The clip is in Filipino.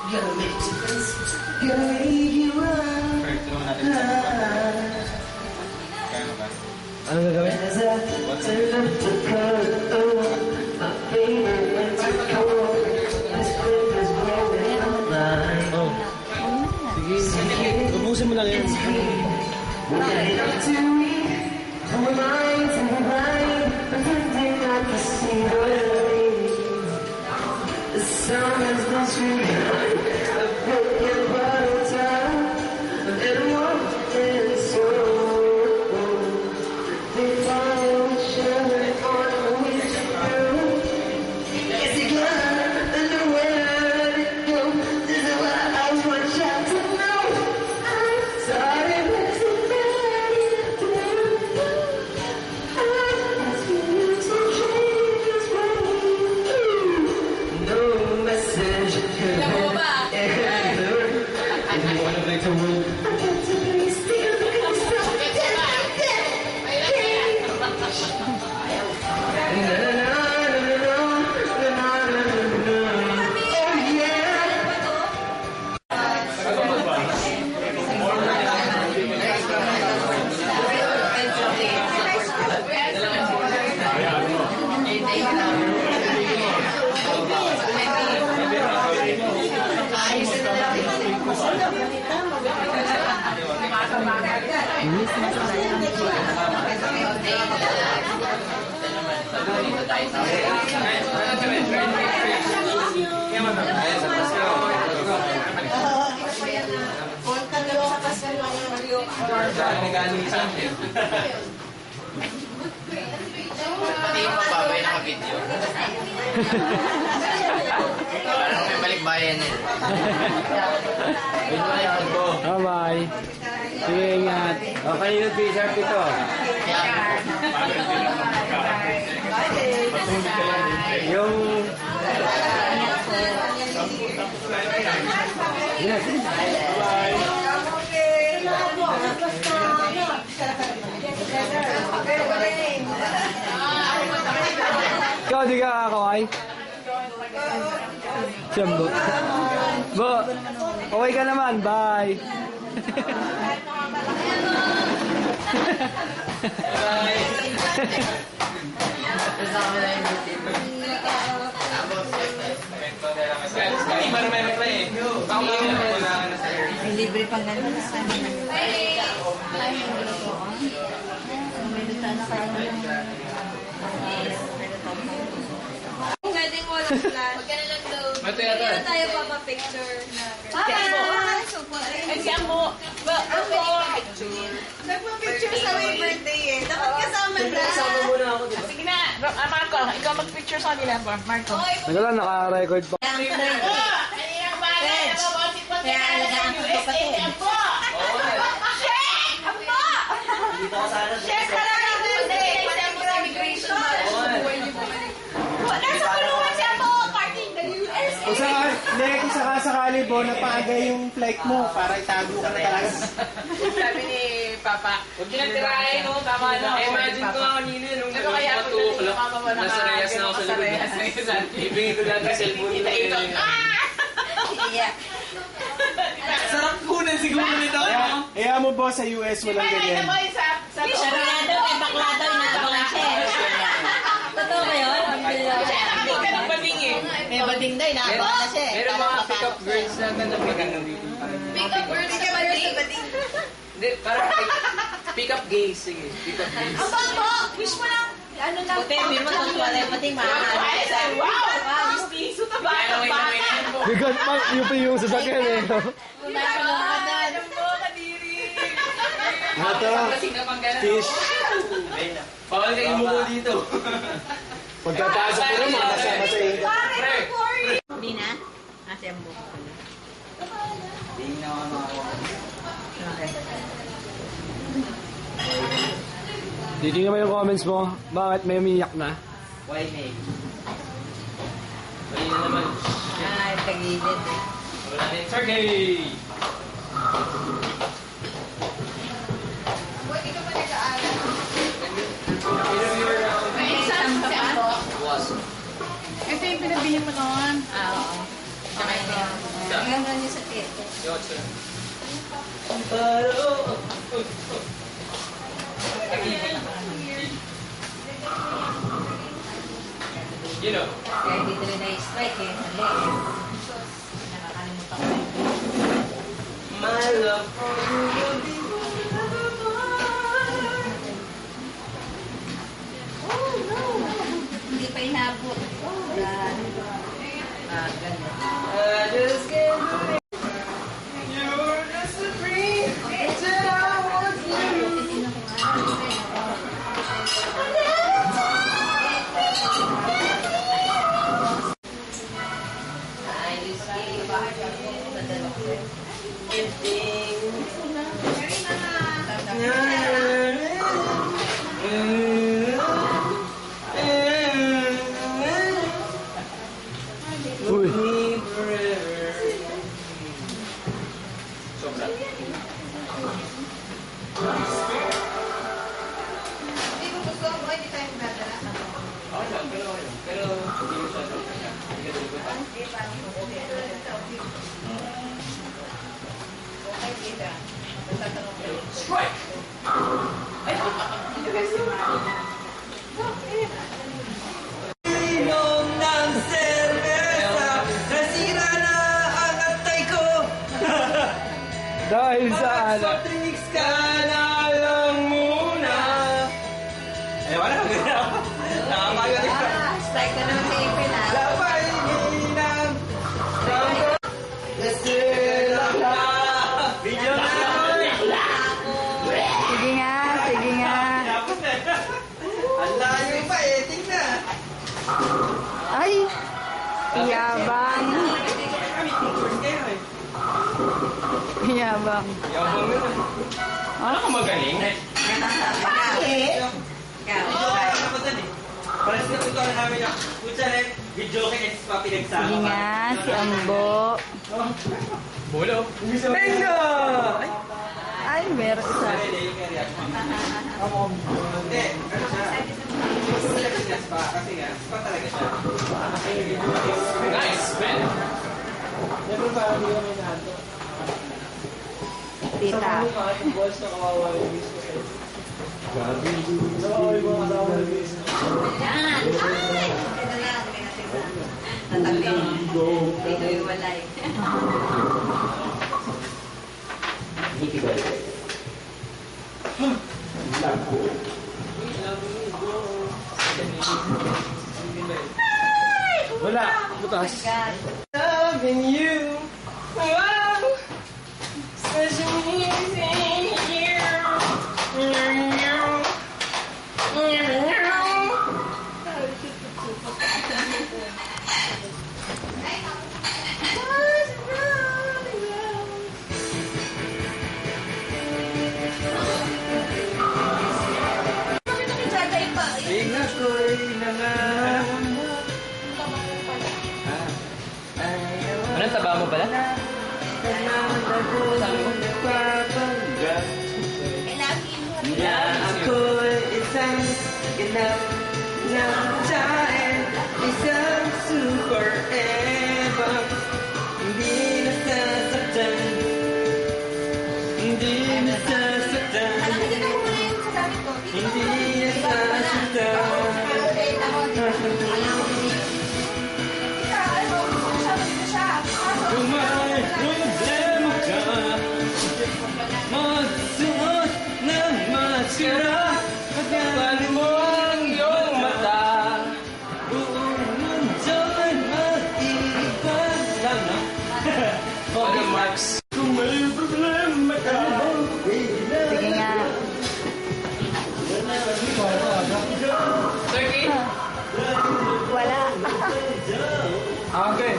Gonna make you dance, gonna make you run. Ano gagawin? As I turn up the color, my favorite winter coat. This winter's blowing my mind. Oh. Sige. Ubusin mo lang yan. We're getting up to eat, from the mind to the mind, pretending not to see the rain. The sun has been streaming, a broken bottle top, and everyone is so. They follow each other on the window. Yes, you got nowhere to go. This is what I want you to know. I'm sorry, but somebody to know. I'm asking you to change this way. No message could have ever. If you want to make the world, I got to be still because Pati yung mababay naka-video. Parang may balikbayan eh. Bye-bye. Sige, ingat. Okay, yung t-shirt ito. Yung... Yes. Bye-bye. Ikaw, di ka kakaway? Siyambo. Bo, okay ka naman. Bye. May libre pang gano'n na sa amin. May luta na kayo. Pwedeng walang flash. Huwag ka na lang daw. Hindi na tayo papapicture. Nagpapicture sa may birthday eh. Dapat kasama na. Sige na, Marco, ikaw mag-picture sa kanila, Marco. Ano lang, naka-record pa. Kaya alagaan ko pa pati. Share ka lang natin. Immigration. Nasa kulungan siya po, parking the US. Kung sakasakali po, napaagay yung flight mo para itago ka na talaga. Sabi ni Papa, huwag nyo nang tirahin, no? Tama na. Imagine ko nga kanina nung Ano kaya ako dito yung mama mo nasa reyas na ako sa likod. Ibigay ko lang yung cellphone ko. Iya. Sarap kunan siguro nito. Kaya mo po sa US walang ganyan. Sarado, may bakla daw yung natabangan siya. Totoo ba yun? Hindi ka ng bading eh. May bading daw, inaabangan na siya. Meron mga pick-up girls na magandang dito. Pick-up girls sa bading. Hindi, parang pick-up gays. Sige, pick-up gays. Ang bangko, wish mo lang. Ano lang. Buti, hindi mo kung wala yung bading maaari. Wow! Mistiso na ba? Bigat pa, yung sasakyan eh. Alam mo, kadiri. Ito, fish. Bawal kayo mo dito. Pagkapasok ko naman, nasama sa iyo. Hindi na? Kasi ang buko ko na. Okay. Titingnan mo yung comments mo. Bakit may umiyak na? Why name? Why na naman? Ay, tagilid eh. Wala din. Sergey! Huwag ito pa nag-aaral. Was. Ito yung pinabili mo noon. Oo. Tsaka yun. Isa. Gano'n niyo sa tete. Yung 8 lang. You know. Kaya dito rin na-strike eh. Mali. Nakakalimutan ko rin. My love for you will be Hindi pa inabot. Ganda. I just can't do it. You're the supreme that I want you. Ayos kayo. Bakit ako nadala ko? Uy. Sobra. Hindi ko gusto mo, hindi tayo magdadala. Okay lang, pero hindi mo siya sobra. Hindi ka strike! Inom ng serbesa, nasira na ang atay ko. Dahil sa Mga ala. soft drinks ka na lang muna. Eh, wala ka ganyan. Nakakagaling ka. Strike ka naman sa ipin ah. Labay ginang. Nasira na. Video na. Sige nga, sige nga. Ang layo pa eh, tingnan. Ay, yabang. Kami teachers kayo eh. Yabang. Yabang mo na. Ano ka magaling? Bakit? Ikaw. Pares na punta na namin yung kutsa rin, video kayo sa pinagsama. Sige nga, si Ambo. Bolo. Bingo! Ay, meron isa. Hindi, ano siya? Mas pa, kasi nga, spa talaga siya. Nice, man. Siyempre parang hindi kami nato. Tita. Yung boss na kawawa yung miss ko sa'yo. Oo, yung mga kasama yung miss. Yan. Ay! Ito na. Tatabi. Dito yung walay. Wala. Butas. God. Loving you. Wow. Such an easy you. Tingnan ko'y nangangamoy. Anong taba mo pala? Na ako'y isang ganap na tayo, isang super ebang, hindi nasasaktan, hindi nasasaktan, hindi Kung may problema ka, magsuot ng maskara, pagkapan mo ang iyong mata, buong mundo'y mag-iibang lang na. Ano, Max? Kung may problema ka, Sige nga. 13? Wala. Okay.